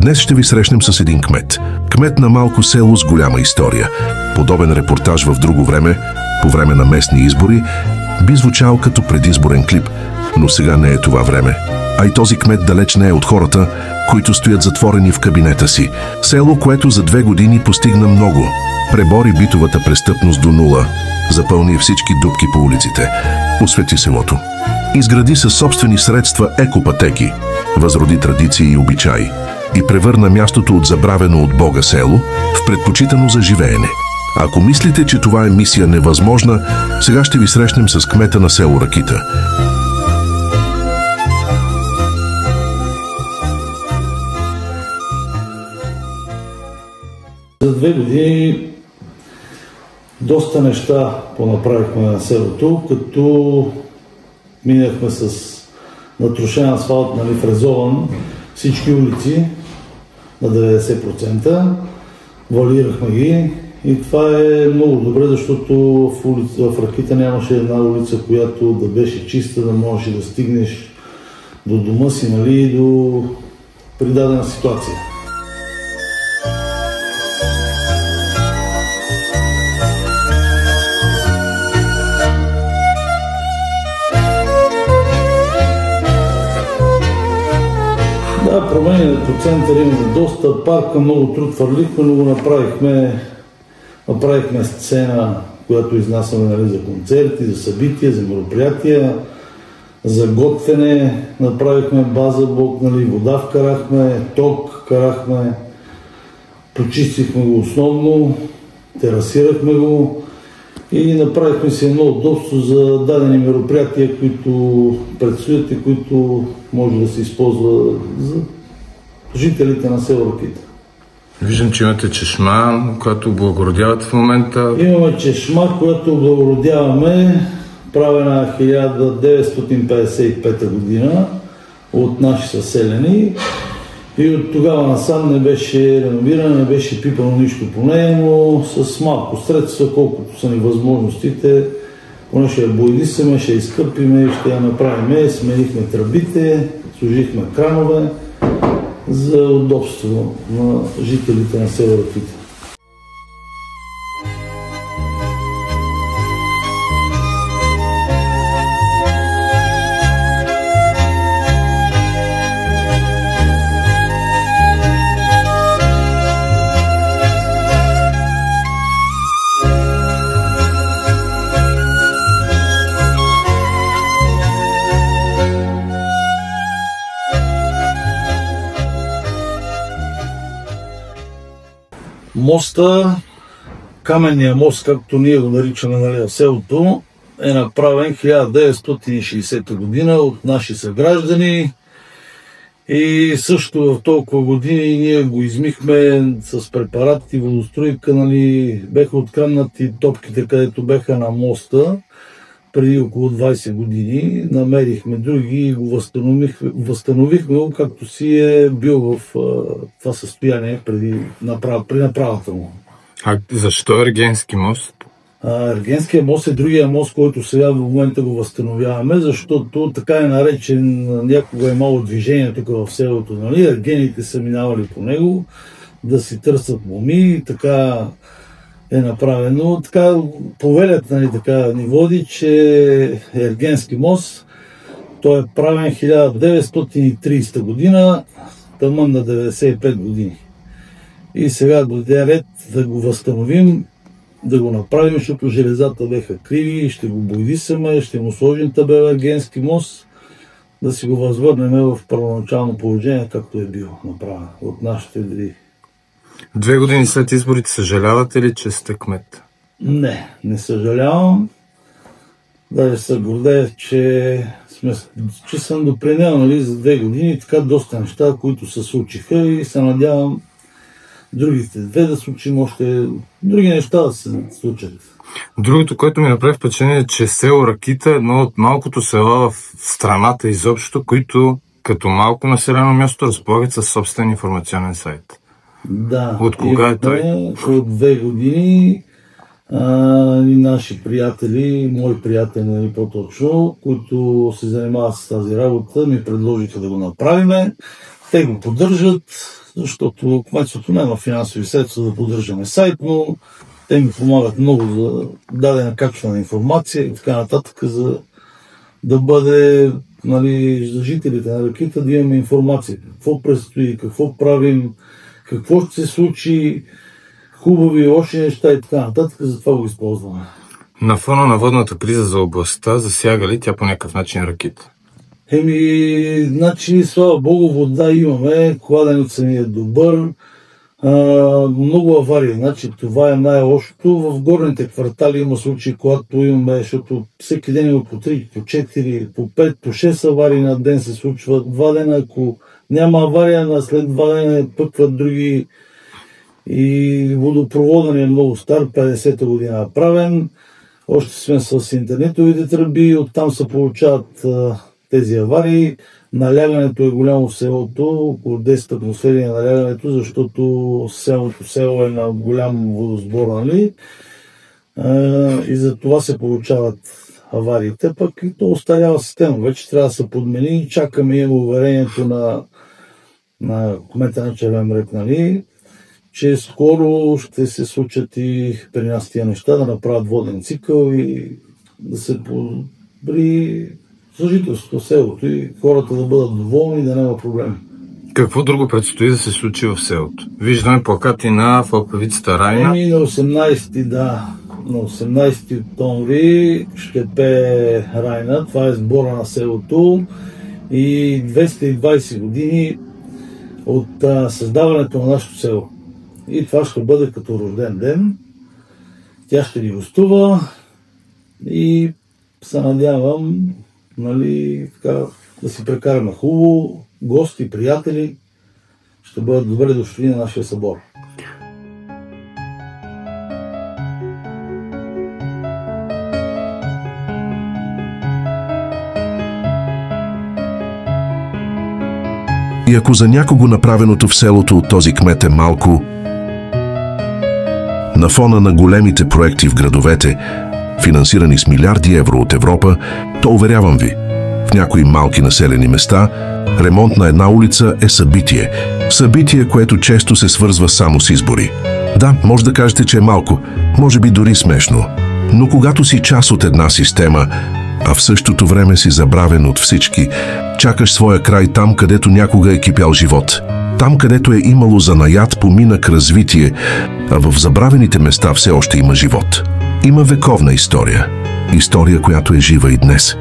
Днес ще ви срещнем с един кмет. Кмет на малко село с голяма история. Подобен репортаж в друго време, по време на местни избори, би звучал като предизборен клип, но сега не е това време. А и този кмет далеч не е от хората, които стоят затворени в кабинета си. Село, което за 2 години постигна много. Пребори битовата престъпност до нула, запълни всички дупки по улиците, освети селото. Изгради със собствени средства екопътеки, възроди традиции и обичаи и превърна мястото от забравено от Бога село в предпочитано за живеене. Ако мислите, че това е мисия невъзможна, сега ще ви срещнем с кмета на село Ракита. За 2 години доста неща понаправихме на селото, като минахме с натрошен асфалт, фрезован всички улици на 90%, валирахме ги и това е много добре, защото в Ракита нямаше една улица, която да беше чиста, да можеш да стигнеш до дома си, до придадена ситуация. Да, промени по центъра имаме доста, парка много труд хвърлихме, но го направихме сцена, която изнасяме за концерти, за събития, за мероприятия, за готвене, направихме база, блок, вода вкарахме, ток вкарахме, почистихме го основно, терасирахме го и направихме си едно удобство за дадени мероприятия, които предстоят и които може да се използва за жителите на село Ракита. Виждам, че имате чешма, която облагородявате в момента. Имаме чешма, която облагородяваме, правена 1955 година от наши съселени. И от тогава насам не беше реновирана, не беше пипано нищо по нея, но с малко средства, колкото са ни възможностите, поне ще я боядисаме, ще я изкърпиме, ще я направим. Сменихме тръбите, сложихме кранове за удобство на жителите на село Ракита. Моста, каменния мост, както ние го наричаме в селото, е направен 1960 година от наши съграждани и също в толкова години ние го измихме с препарати, водостройка, беха откраднати топките, където беха на моста преди около 20 години, намерихме други и го възстановихме го, както си е бил в това състояние при направата му. А защо Ергенски мост? Ергенския мост е другия мост, който сега в момента го възстановяваме, защото така е наречен, някога е мало движение тук в селото, ергените са минавали по него да си търсят моми и така е направено. Така повелят ни води, че Ергенски мост, той е правен 1930 година, тъмън на 95 години. И сега дойде ред да го възстановим, да го направим, защото железата беха криви, ще го боядисаме, ще му сложим табела Ергенски мост, да си го възвърнем в първоначално положение, както е бил направен от нашите деди. 2 години след изборите съжалявате ли, че сте кмет? Не съжалявам. Даже се гордея, че съм допринел за 2 години така доста неща, които се случиха и се надявам другите 2 да случим още други неща да се случат. Другото, което ми направи впечатление е, че село Ракита е едно от малкото села в страната изобщо, които като малко населено място разполагат със собствен информационен сайт. Да. От кога е той? От 2 години и наши приятели, мои приятели по-точно, които се занимават с тази работа, ми предложиха да го направим. те го поддържат, защото кметството няма финансови средства да поддържаме сайт, но те ми помагат много за дадена качествена информация и така нататък, за да бъде, нали, за жителите на Ракита да имаме информация. Какво предстои, какво правим, какво ще се случи, хубави, лоши неща и така нататък, затова го използваме. На фона на водната криза за областта, засяга ли тя по някакъв начин Ракита? Значи, слава Богу, вода имаме, кладенецът ни е добър, много аварии. Значи, това е най-лошото. В горните квартали има случаи, когато имаме, защото всеки ден има по 3, по 4, по 5, по 6 аварии на ден се случват. 2 дена, ако няма авария, след 2 дена пъкват други. И водопровода ни е много стар, 50-та година е правен. Още сме с интернетовите тръби, оттам се получават тези аварии. Налягането е голямо в селото, около 10 атмосфери е налягането, защото село е на голям водосбор, нали? И за това се получават авариите, пък и то остарява система. Вече трябва да се подмени. Чакаме, имаме уверението на кмета на Червен бряг, нали, че скоро ще се случат и при нас тия неща, да направят воден цикъл и да се подобри съжителството в селото и хората да бъдат доволни и да няма проблеми. Какво друго предстои да се случи в селото? Виждаме плакати на фолкавицата Райна. На 18, да, на 18 октомври ще пее Райна. Това е сбора на селото и 220 години от създаването на нашето село. И това ще бъде като рожден ден. Тя ще ни гостува и се надявам, нали, така, да си прекараме хубаво, гости, приятели, ще бъдат добре дошли на нашия събор. И ако за някого направеното в селото от този кмет е малко, на фона на големите проекти в градовете, финансирани с милиарди евро от Европа, то уверявам ви, в някои малки населени места ремонт на една улица е събитие. Събитие, което често се свързва само с избори. Да, може да кажете, че е малко, може би дори смешно. Но когато си част от една система, а в същото време си забравен от всички, чакаш своя край там, където някога е кипял живот. Там, където е имало занаят, поминък, развитие, а в забравените места все още има живот. Има вековна история. История, която е жива и днес.